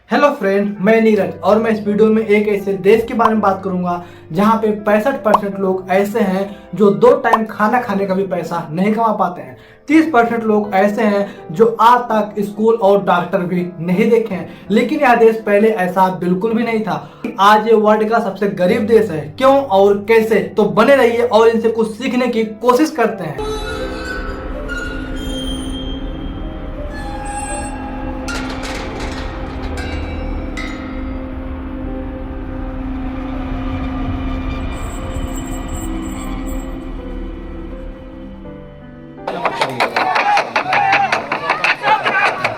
Hello friend, मैं नीरज और मैं इस वीडियो में एक ऐसे देश के बारे में बात करूंगा जहां पे 65% लोग ऐसे हैं जो 2 टाइम खाना खाने का भी पैसा नहीं कमा पाते हैं। 30% लोग ऐसे हैं जो आज तक स्कूल और डॉक्टर भी नहीं देखे हैं। लेकिन यह देश पहले ऐसा बिल्कुल भी नहीं था। आज ये वर्ल्ड का सबसे गरीब देश है। क्यों और कैसे? तो बने रहिए और इनसे कुछ सीखने की कोशिश करते हैं।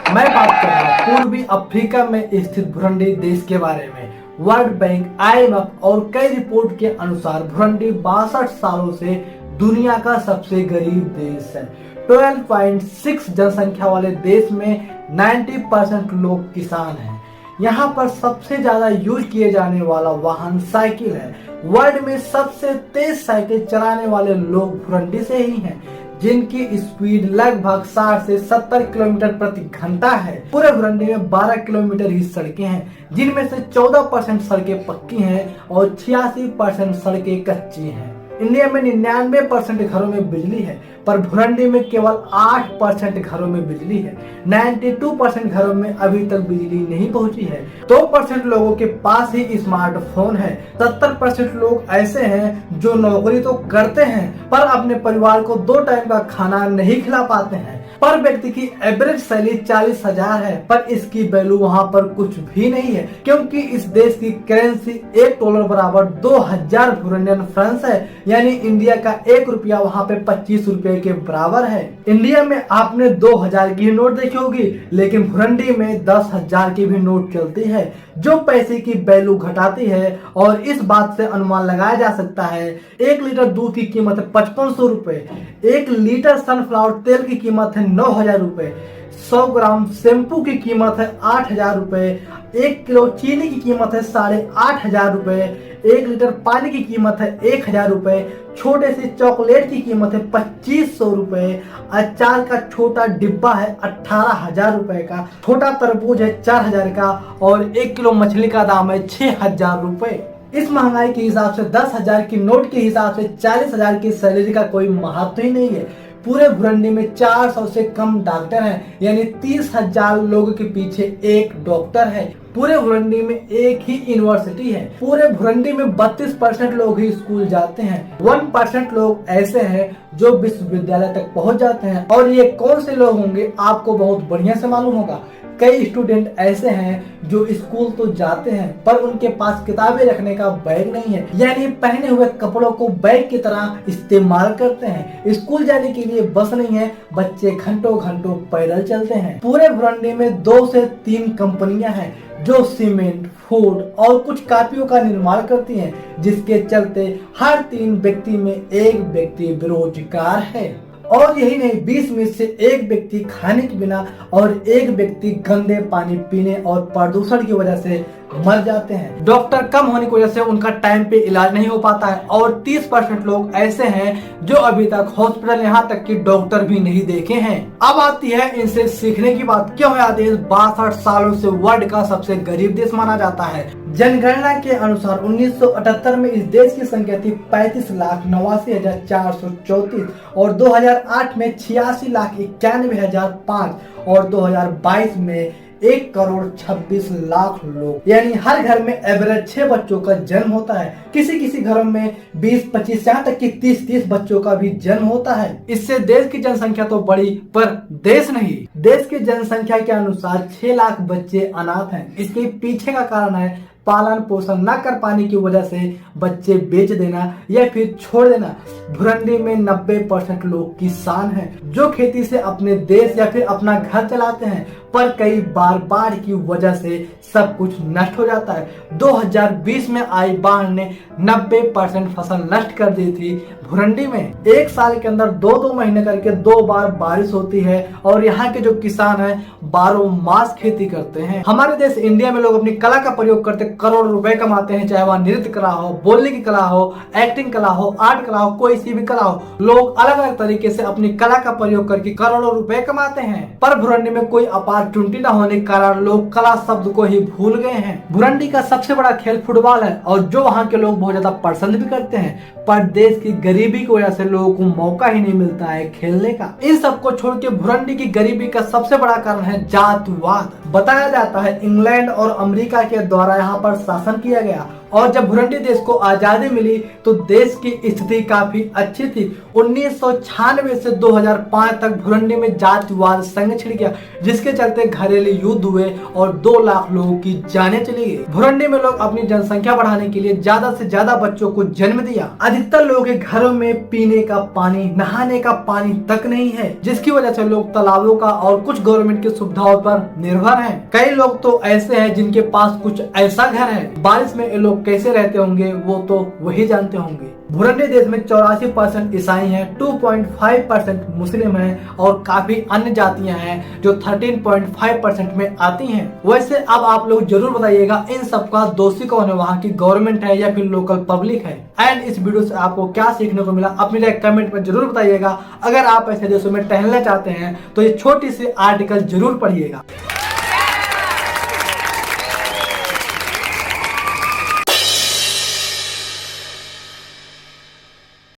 मैं बात कर रहा हूँ पूर्वी अफ्रीका में स्थित बुरुंडी देश के बारे में। वर्ल्ड बैंक, IMF और कई रिपोर्ट के अनुसार बुरुंडी 62 सालों से दुनिया का सबसे गरीब देश है। 12.6 जनसंख्या वाले देश में 90% लोग किसान हैं। यहाँ पर सबसे ज्यादा यूज किए जाने वाला वाहन साइकिल है। वर्ल्ड में सबसे तेज साइकिल चलाने वाले लोग बुरुंडी से ही हैं, जिनकी स्पीड लगभग 60 से 70 किलोमीटर प्रति घंटा है। पूरे बुरुंडी में 12 किलोमीटर ही सड़कें हैं, जिनमें से 14% सड़कें पक्की हैं और 86% सड़कें कच्ची हैं। इंडिया में 99% घरों में बिजली है, पर बुरुंडी में केवल 8% घरों में बिजली है। 92% घरों में अभी तक बिजली नहीं पहुंची है। 2% लोगों के पास ही स्मार्टफोन है। 70% लोग ऐसे हैं जो नौकरी तो करते हैं, पर अपने परिवार को 2 टाइम का खाना नहीं खिला पाते हैं। पर व्यक्ति की एवरेज सैलरी 40,000 है, पर इसकी वैल्यू वहाँ पर कुछ भी नहीं है, क्योंकि इस देश की करेंसी $1 बराबर 2000 बुरुंडियन फ्रांस है। यानी इंडिया का 1 रुपया वहाँ पे 25 रुपए के बराबर है। इंडिया में आपने 2000 की नोट देखी होगी, लेकिन बुरुंडी में 10,000 की भी नोट चलती है, जो पैसे की वैल्यू घटाती है। और इस बात से अनुमान लगाया जा सकता है 1 लीटर दूध की कीमत है 5500 रुपए, 1 लीटर सनफ्लावर तेल की कीमत है 9000 रुपए, 100 ग्राम शैम्पू की कीमत है 8000 रुपए, 1 किलो चीनी की कीमत है 8500 रुपए, 1 लीटर पानी की कीमत है 1000 रुपए, छोटे से चॉकलेट की कीमत है 2500 रुपए, अचार का छोटा डिब्बा है 18,000 रुपए का, छोटा तरबूज है 4000 का और 1 किलो मछली का दाम है 6000 रुपए। इस महंगाई के हिसाब से 10,000 की नोट के हिसाब से 40,000 की सैलरी का कोई महत्व ही नहीं है। पूरे बुरुंडी में 400 से कम डॉक्टर हैं, यानी 30,000 लोगों के पीछे एक डॉक्टर है। पूरे बुरुंडी में एक ही यूनिवर्सिटी है। पूरे बुरुंडी में 32% लोग ही स्कूल जाते हैं। 1% लोग ऐसे हैं जो विश्वविद्यालय तक पहुंच जाते हैं। और ये कौन से लोग होंगे आपको बहुत बढ़िया से मालूम होगा। कई स्टूडेंट ऐसे हैं जो स्कूल तो जाते हैं, पर उनके पास किताबें रखने का बैग नहीं है, यानी पहने हुए कपड़ों को बैग की तरह इस्तेमाल करते हैं। स्कूल जाने के लिए बस नहीं है, बच्चे घंटों घंटों पैदल चलते हैं। पूरे बुरुंडी में 2 से 3 कंपनियां हैं जो सीमेंट, फूड और कुछ कापियों का निर्माण करती हैं, जिसके चलते हर 3 व्यक्ति में एक व्यक्ति बेरोजगार है। और यही नहीं, 20 में से एक व्यक्ति खाने के बिना और एक व्यक्ति गंदे पानी पीने और प्रदूषण की वजह से मर जाते हैं। डॉक्टर कम होने की वजह से उनका टाइम पे इलाज नहीं हो पाता है। और 30% लोग ऐसे हैं जो अभी तक हॉस्पिटल, यहाँ तक कि डॉक्टर भी नहीं देखे हैं। अब आती है इनसे सीखने की बात। क्यों यह देश 62 सालों से वर्ल्ड का सबसे गरीब देश माना जाता है? जनगणना के अनुसार 1978 में इस देश की संख्या थी 35,89,434 और 2008 में 86,91,005 और 2022 में 1,26,00,000 लोग, यानी हर घर में एवरेज 6 बच्चों का जन्म होता है। किसी किसी घरों में 20-25 यहाँ तक कि 30-30 बच्चों का भी जन्म होता है। इससे देश की जनसंख्या तो बढ़ी, पर देश नहीं। देश की जनसंख्या के अनुसार 6 लाख बच्चे अनाथ हैं। इसके पीछे का कारण है पालन पोषण न कर पाने की वजह से बच्चे बेच देना या फिर छोड़ देना। बुरुंडी में 90% लोग किसान हैं जो खेती से अपने देश या फिर अपना घर चलाते हैं, पर कई बार बाढ़ की वजह से सब कुछ नष्ट हो जाता है। 2020 में आई बाढ़ ने 90% फसल नष्ट कर दी थी। बुरुंडी में एक साल के अंदर 2-2 महीने करके 2 बार बारिश होती है और यहाँ के जो किसान हैं 12 मास खेती करते हैं। हमारे देश इंडिया में लोग अपनी कला का प्रयोग करते करोड़ रुपए कमाते हैं, चाहे वह नृत्य कला हो, बोलने की कला हो, एक्टिंग कला हो, आर्ट कला हो, कोई सी भी कला हो। लोग अलग अलग तरीके से अपनी कला का प्रयोग करके करोड़ों रुपए कमाते हैं। पर बुरुंडी में कोई अपार ऑपरचुनिटी न होने के कारण लोग कला शब्द को ही भूल गए हैं। बुरुंडी का सबसे बड़ा खेल फुटबॉल है और जो वहाँ के लोग बहुत ज्यादा पसंद भी करते हैं, पर देश की गरीबी की वजह से लोगों को मौका ही नहीं मिलता है खेलने का। इन सबको छोड़ के बुरुंडी की गरीबी का सबसे बड़ा कारण है जातवाद। बताया जाता है इंग्लैंड और अमेरिका के द्वारा यहाँ पर शासन किया गया और जब बुरुंडी देश को आजादी मिली तो देश की स्थिति काफी अच्छी थी। 1996 से 2005 तक बुरुंडी में जातिवाद संघ छिड़ गया, जिसके चलते घरेलू युद्ध हुए और 2 लाख लोगों की जानें चली गई। बुरुंडी में लोग अपनी जनसंख्या बढ़ाने के लिए ज्यादा से ज्यादा बच्चों को जन्म दिया। अधिकतर लोगों के घरों में पीने का पानी, नहाने का पानी तक नहीं है, जिसकी वजह से लोग तालाबों का और कुछ गवर्नमेंट की सुविधाओं पर निर्भर हैं। कई लोग तो ऐसे हैं जिनके पास कुछ ऐसा घर है, बारिश में ये लोग कैसे रहते होंगे वो तो वही जानते होंगे। बुरुंडी देश में 84% ईसाई हैं, 2.5% मुस्लिम हैं और काफी अन्य जातियां हैं जो 13.5% में आती हैं। वैसे अब आप लोग जरूर बताइएगा इन सब का दोषी कौन है, वहाँ की गवर्नमेंट है या फिर लोकल पब्लिक है। एंड इस वीडियो से आपको क्या सीखने को मिला अपनी राय कमेंट में जरूर बताइएगा। अगर आप ऐसे देशों में टहलना चाहते हैं तो ये छोटी सी आर्टिकल जरूर पढ़िएगा।